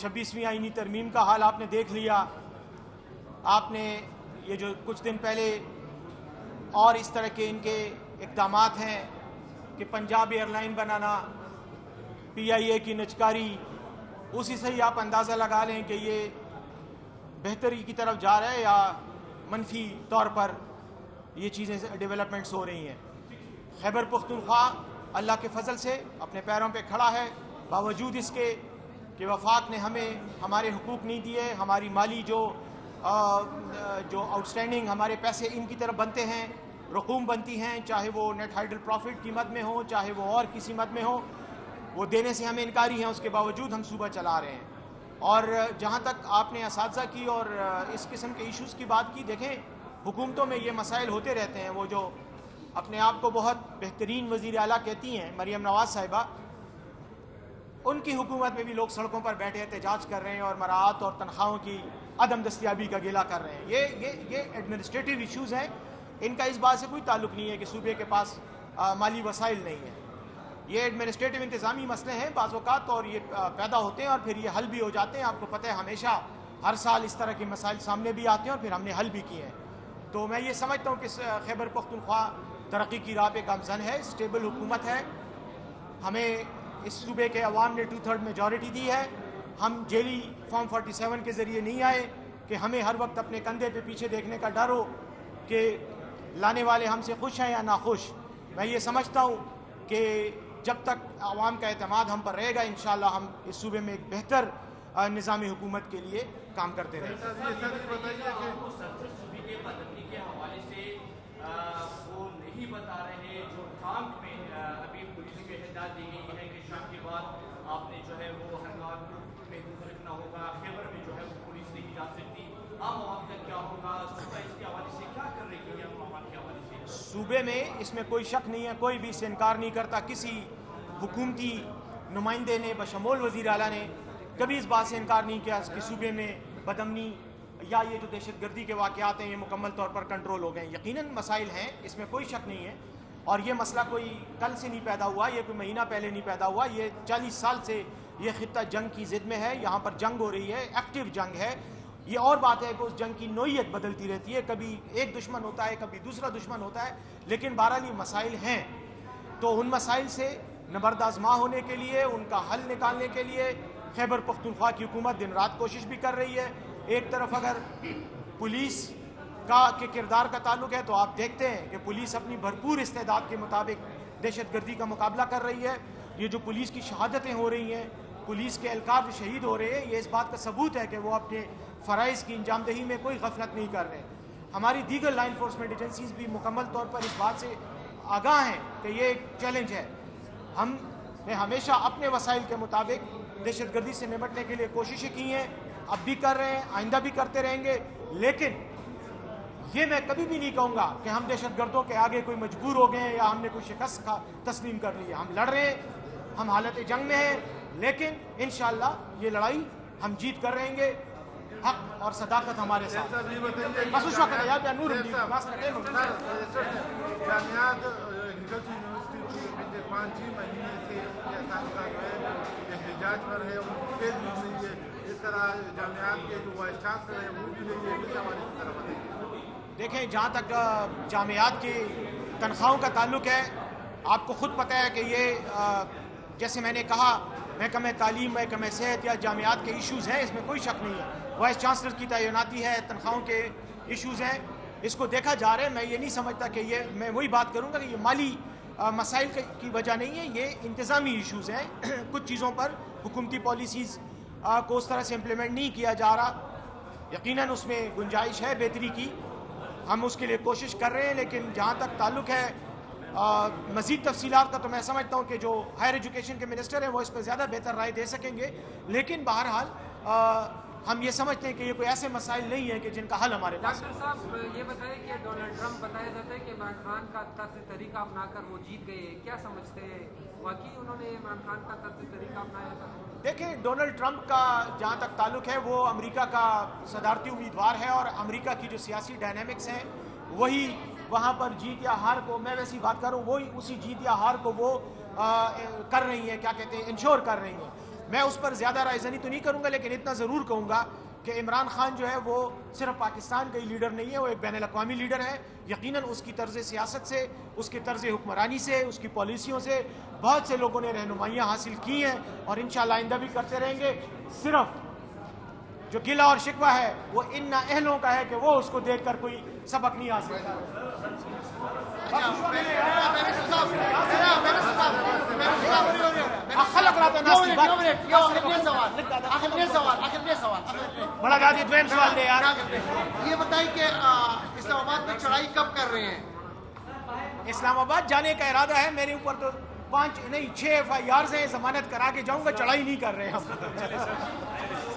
26वीं आईनी तरमीम का हाल आपने देख लिया। आपने ये जो कुछ दिन पहले और इस तरह के इनके इक़दामात हैं कि पंजाब एयरलाइन बनाना, PIA की नचकारी, उसी से ही आप अंदाज़ा लगा लें कि ये बेहतरी की तरफ जा रहा है या मनफी तौर पर ये चीज़ें डेवलपमेंट्स हो रही हैं। खैबर पख्तूनख्वा अल्लाह के फजल से अपने पैरों पे खड़ा है, बावजूद इसके कि वफाक ने हमें हमारे हुकूक नहीं दिए। हमारी माली जो आउटस्टैंडिंग हमारे पैसे इनकी तरफ बनते हैं, रकूम बनती हैं, चाहे वो नेट हाइडल प्रॉफिट की मद में हो, चाहे वो और किसी मद में हो, वो देने से हमें इनकारी हैं। उसके बावजूद हम सूबा चला रहे हैं। और जहाँ तक आपने असातिज़ा की और इस किस्म के इश्यूज़ की बात की, देखें हुकूमतों में ये मसाइल होते रहते हैं। वो जो अपने आप को बहुत बेहतरीन वज़ीर आला कहती हैं मरियम नवाज़ साहिबा, उनकी हुकूमत में भी लोग सड़कों पर बैठे एहतजाज कर रहे हैं और मराहत और तनख्वाहों की अदम दस्तियाबी का गिला कर रहे हैं। ये एडमिनिस्ट्रेटिव इश्यूज़ हैं। इनका इस बात से कोई ताल्लुक़ नहीं है कि सूबे के पास माली वसाइल नहीं है। ये एडमिनिस्ट्रेटिव इंतज़ामी मसले हैं बाज़ औक़ात, और ये पैदा होते हैं और फिर ये हल भी हो जाते हैं। आपको पता है हमेशा हर साल इस तरह के मसाइल सामने भी आते हैं और फिर हमने हल भी किए हैं। तो मैं ये समझता हूँ कि खैबर पख्तूनख्वा तरक्की की राह पे गामज़न है, स्टेबल हुकूमत है। हमें इस सूबे के अवाम ने 2/3 मेजॉरिटी दी है। हम जेली फॉर्म 47 के ज़रिए नहीं आए कि हमें हर वक्त अपने कंधे पे पीछे देखने का डर हो कि लाने वाले हमसे खुश हैं या नाखुश। मैं ये समझता हूँ कि जब तक आवाम का एतमाद हम पर रहेगा, इंशाअल्लाह हम इस सूबे में एक बेहतर निज़ामी हुकूमत के लिए काम करते रहेंगे। वो नहीं बता रहे जो ट्रांप में अभी पुलिस को हिदायत दी गई है कि शाम के बाद आपने जो है वो हंगामा में रखना होगा, खैबर में जो है वो पुलिस नहीं जा सकती। आम आवाम का क्या होगा? सूबा इसके हवाले से क्या कर रही है आम आवाम के हवाले से? सूबे में इसमें कोई शक नहीं है, कोई भी इससे इनकार नहीं करता। किसी हुकूमती नुमाइंदे ने बशमूल वज़ीर आला ने कभी इस बात से इनकार नहीं किया कि सूबे में बदअमनी या ये जो दहशतगर्दी के वाक़यात हैं ये मुकम्मल तौर पर कंट्रोल हो गए। यकीनन मसाइल हैं, इसमें कोई शक नहीं है। और ये मसला कोई कल से नहीं पैदा हुआ, ये कोई महीना पहले नहीं पैदा हुआ। ये 40 साल से ये खित्ता जंग की ज़िद में है। यहाँ पर जंग हो रही है, एक्टिव जंग है। ये और बात है कि उस जंग की नोयत बदलती रहती है, कभी एक दुश्मन होता है, कभी दूसरा दुश्मन होता है, लेकिन बहरहाल ये मसाइल हैं। तो उन मसाइल से नबर्दाज़मा होने के लिए, उनका हल निकालने के लिए खैबर पख्तूनख्वा की हुकूमत दिन रात कोशिश भी कर रही है। एक तरफ अगर पुलिस के किरदार का ताल्लुक है तो आप देखते हैं कि पुलिस अपनी भरपूर इस्तेदाद के मुताबिक दहशतगर्दी का मुकाबला कर रही है। ये जो पुलिस की शहादतें हो रही हैं, पुलिस के एहलकार जो शहीद हो रहे हैं, ये इस बात का सबूत है कि वो अपने फ़राइज़ की अंजामदही में कोई गफलत नहीं कर रहे। हमारी दीगर लॉ इन्फोर्समेंट एजेंसीज़ भी मुकम्मल तौर पर इस बात से आगाह हैं कि ये एक चैलेंज है। हमने हमेशा अपने वसाइल के मुताबिक दहशतगर्दी से निपटने के लिए कोशिशें की हैं, अब भी कर रहे हैं, आइंदा भी करते रहेंगे। लेकिन ये मैं कभी भी नहीं कहूँगा कि हम दहशतगर्दों के आगे कोई मजबूर हो गए या हमने कोई शिकस्त का तस्लीम कर लिया। हम लड़ रहे हैं, हम हालत जंग में हैं, लेकिन इंशाअल्लाह ये लड़ाई हम जीत कर रहेंगे। हक और सदाकत हमारे साथ। बस उस वक्त यार नूर देखें, जहाँ तक जामियात की तनख्वाहों का ताल्लुक है, आपको ख़ुद पता है कि ये जैसे मैंने कहा महकमे तालीम, महकमे सेहत या जामियात के इश्यूज़ हैं, इसमें कोई शक नहीं है। वाइस चांसलर की तैनाती है, तनख्वाहों के इश्यूज़ हैं, इसको देखा जा रहा है। मैं ये नहीं समझता कि ये, मैं वही बात करूँगा कि ये माली मसाइल की वजह नहीं है, ये इंतज़ामी इश्यूज़ हैं। कुछ चीज़ों पर हुकूमती पॉलिसीज़ को उस तरह से इम्प्लीमेंट नहीं किया जा रहा। यकीनन उसमें गुंजाइश है बेहतरी की, हम उसके लिए कोशिश कर रहे हैं। लेकिन जहाँ तक ताल्लुक़ है मज़ीद तफसीलात का, तो मैं समझता हूँ कि जो हायर एजुकेशन के मिनिस्टर हैं वो इस पर ज़्यादा बेहतर राय दे सकेंगे। लेकिन बहरहाल हम ये समझते हैं कि ये कोई ऐसे मसाइल नहीं है कि जिनका हल हमारे पास। डॉक्टर साहब ये बताएं कि डोनाल्ड ट्रंप बताया जाता है कि इमरान खान का तर्ज तरीका अपनाकर वो जीत गए, क्या समझते हैं? वाकई उन्होंने इमरान खान का तर्ज तरीका अपनाया था? देखें, डोनाल्ड ट्रंप का जहाँ तक ताल्लुक है वो अमेरिका का सदारती उम्मीदवार है और अमेरिका की जो सियासी डायनामिक्स हैं वही वहाँ पर जीत या हार को, मैं वैसी बात करूँ, वही उसी जीत या हार को वो कर रही हैं, क्या कहते हैं, इंश्योर कर रही हैं। میں اس پر زیادہ رائے زنی تو نہیں کروں گا، لیکن اتنا ضرور کہوں گا کہ عمران خان جو ہے وہ صرف پاکستان کا ہی لیڈر نہیں ہے، وہ ایک بین الاقوامی لیڈر ہے. یقیناً اس کی طرز سیاست سے، اس کے طرز حکمرانی سے، اس کی پالیسیوں سے بہت سے لوگوں نے رہنمائیاں حاصل کی ہیں اور انشاءاللہ آئندہ بھی کرتے رہیں گے. صرف جو گلہ اور شکوہ ہے وہ ان اہلوں کا ہے کہ وہ اس کو دیکھ کر کوئی سبق نہیں حاصل کرتا. خلق رات ناس بڑا دادی دویم سوال دے یار. یہ بتائیے کہ اسلام آباد میں چڑھائی کب کر رہے ہیں؟ اسلام آباد جانے کا ارادہ ہے. میرے اوپر تو 5 نہیں 6 FIRs ہیں. ضمانت کرا کے جاؤں گا. چڑھائی نہیں کر رہے ہم.